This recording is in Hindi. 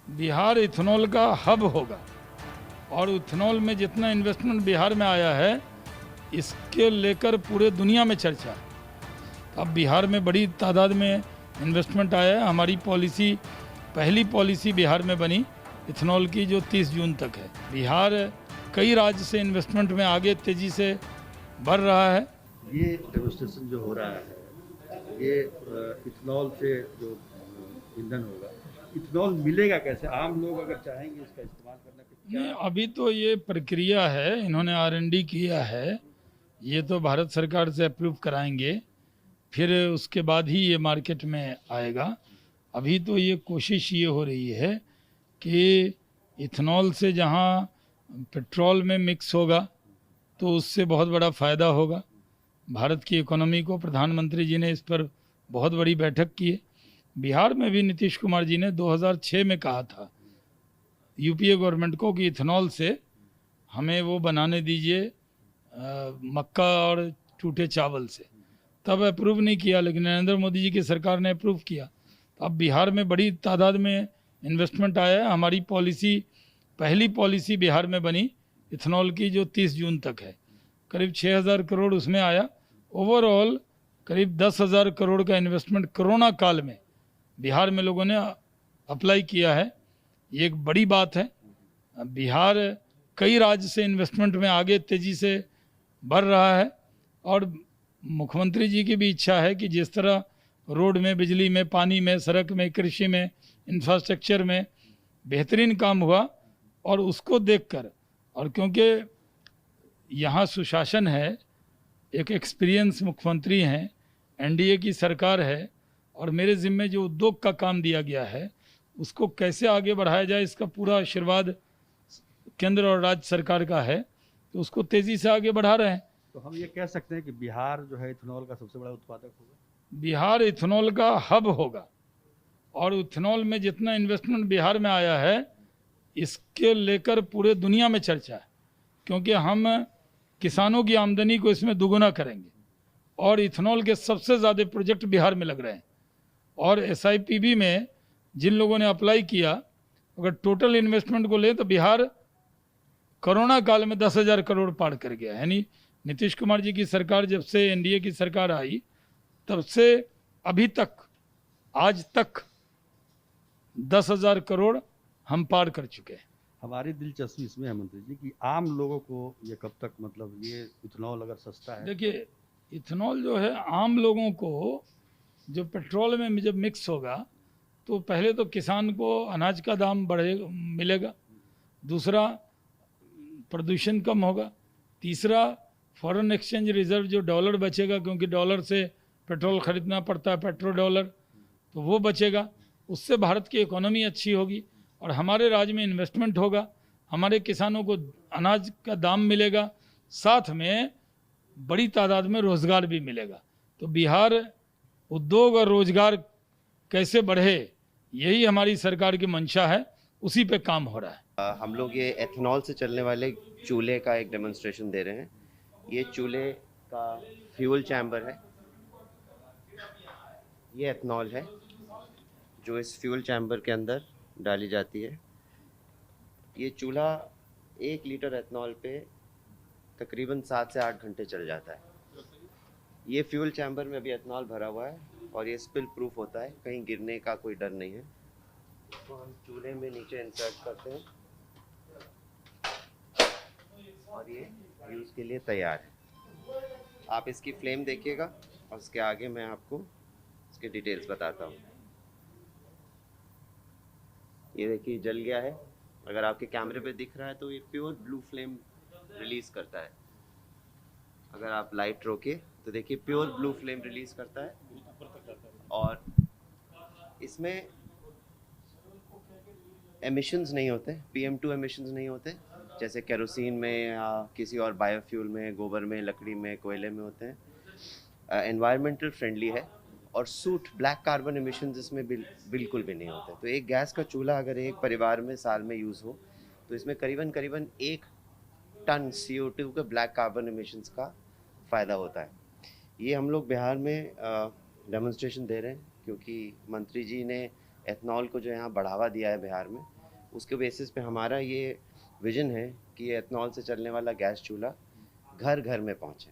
बिहार इथेनॉल का हब होगा और इथेनॉल में जितना इन्वेस्टमेंट बिहार में आया है इसके लेकर पूरे दुनिया में चर्चा है। अब बिहार में बड़ी तादाद में इन्वेस्टमेंट आया है। हमारी पॉलिसी पहली पॉलिसी बिहार में बनी इथेनॉल की जो 30 जून तक है। बिहार कई राज्य से इन्वेस्टमेंट में आगे तेज़ी से बढ़ रहा है। ये डेमोन्स्ट्रेशन जो हो रहा है ये इथेनॉल से जो ईंधन होगा, इथेनॉल मिलेगा कैसे? आम लोग अगर चाहेंगे इसका इस्तेमाल करना तो क्या? नहीं, अभी तो ये प्रक्रिया है, इन्होंने R&D किया है, ये तो भारत सरकार से अप्रूव कराएंगे, फिर उसके बाद ही ये मार्केट में आएगा। अभी तो ये कोशिश ये हो रही है कि इथेनॉल से जहाँ पेट्रोल में मिक्स होगा तो उससे बहुत बड़ा फ़ायदा होगा भारत की इकोनॉमी को। प्रधानमंत्री जी ने इस पर बहुत बड़ी बैठक की है। बिहार में भी नीतीश कुमार जी ने 2006 में कहा था यूपीए गवर्नमेंट को कि इथेनॉल से हमें वो बनाने दीजिए मक्का और टूटे चावल से। तब अप्रूव नहीं किया, लेकिन नरेंद्र मोदी जी की सरकार ने अप्रूव किया। तो अब बिहार में बड़ी तादाद में इन्वेस्टमेंट आया है। हमारी पॉलिसी पहली पॉलिसी बिहार में बनी इथेनॉल की जो 30 जून तक है। करीब 6,000 करोड़ उसमें आया। ओवरऑल करीब 10,000 करोड़ का इन्वेस्टमेंट कोरोना काल में बिहार में लोगों ने अप्लाई किया है। ये एक बड़ी बात है। बिहार कई राज्य से इन्वेस्टमेंट में आगे तेज़ी से बढ़ रहा है और मुख्यमंत्री जी की भी इच्छा है कि जिस तरह रोड में, बिजली में, पानी में, सड़क में, कृषि में, इंफ्रास्ट्रक्चर में बेहतरीन काम हुआ और उसको देखकर, और क्योंकि यहाँ सुशासन है, एक एक्सपीरियंस मुख्यमंत्री हैं, एनडीए की सरकार है और मेरे ज़िम्मे जो उद्योग का काम दिया गया है उसको कैसे आगे बढ़ाया जाए इसका पूरा आशीर्वाद केंद्र और राज्य सरकार का है, तो उसको तेज़ी से आगे बढ़ा रहे हैं। तो हम ये कह सकते हैं कि बिहार जो है इथेनॉल का सबसे बड़ा उत्पादक होगा। बिहार इथेनॉल का हब होगा और इथेनॉल में जितना इन्वेस्टमेंट बिहार में आया है इसके लेकर पूरे दुनिया में चर्चा है, क्योंकि हम किसानों की आमदनी को इसमें दुगुना करेंगे और इथेनॉल के सबसे ज़्यादा प्रोजेक्ट बिहार में लग रहे हैं। और SIPB में जिन लोगों ने अप्लाई किया, अगर टोटल इन्वेस्टमेंट को ले तो बिहार कोरोना काल में 10,000 करोड़ पार कर गया। यानी नीतीश कुमार जी की सरकार जब से एनडीए की सरकार आई तब से अभी तक आज तक 10,000 करोड़ हम पार कर चुके हैं। हमारी दिलचस्पी इसमें है मंत्री जी कि आम लोगों को ये कब तक, मतलब ये इथेनॉल अगर सस्ता है। देखिए, इथेनॉल जो है आम लोगों को जो पेट्रोल में जब मिक्स होगा तो पहले तो किसान को अनाज का दाम बढ़ेगा, मिलेगा। दूसरा, प्रदूषण कम होगा। तीसरा, फॉरेन एक्सचेंज रिजर्व जो डॉलर बचेगा, क्योंकि डॉलर से पेट्रोल खरीदना पड़ता है, पेट्रो डॉलर, तो वो बचेगा। उससे भारत की इकोनॉमी अच्छी होगी और हमारे राज्य में इन्वेस्टमेंट होगा, हमारे किसानों को अनाज का दाम मिलेगा, साथ में बड़ी तादाद में रोज़गार भी मिलेगा। तो बिहार उद्योग और रोज़गार कैसे बढ़े, यही हमारी सरकार की मंशा है, उसी पे काम हो रहा है। हम लोग ये एथेनॉल से चलने वाले चूल्हे का एक डेमोन्स्ट्रेशन दे रहे हैं। ये चूल्हे का फ्यूल चैम्बर है, ये एथेनॉल है जो इस फ्यूल चैम्बर के अंदर डाली जाती है। ये चूल्हा 1 लीटर एथेनॉल पे तकरीबन 7 से 8 घंटे चल जाता है। ये फ्यूल चैम्बर में अभी एथेनॉल भरा हुआ है और ये स्पिल प्रूफ होता है, कहीं गिरने का कोई डर नहीं है। तो हम चूल्हे में नीचे इंसर्ट करते हैं और ये यूज़ के लिए तैयार है। आप इसकी फ्लेम देखिएगा और उसके आगे मैं आपको इसके डिटेल्स बताता हूँ। ये देखिए जल गया है। अगर आपके कैमरे पे दिख रहा है तो ये प्योर ब्लू फ्लेम रिलीज़ करता है। अगर आप लाइट रोके तो देखिए प्योर ब्लू फ्लेम रिलीज़ करता है और इसमें एमिशंस नहीं होते, PM2 एमिशंस नहीं होते जैसे केरोसिन में या किसी और बायोफ्यूल में, गोबर में, लकड़ी में, कोयले में होते हैं। एनवायरमेंटल फ्रेंडली है और सूट ब्लैक कार्बन एमिशंस इसमें बिल्कुल भी नहीं होते। तो एक गैस का चूल्हा अगर एक परिवार में साल में यूज़ हो तो इसमें करीबन 1 टन CO2 के ब्लैक कार्बन एमिशंस का फ़ायदा होता है। ये हम लोग बिहार में डेमोन्स्ट्रेशन दे रहे हैं क्योंकि मंत्री जी ने एथेनॉल को जो यहाँ बढ़ावा दिया है बिहार में, उसके बेसिस पे हमारा ये विजन है कि ये एथनॉल से चलने वाला गैस चूल्हा घर घर में पहुँचे।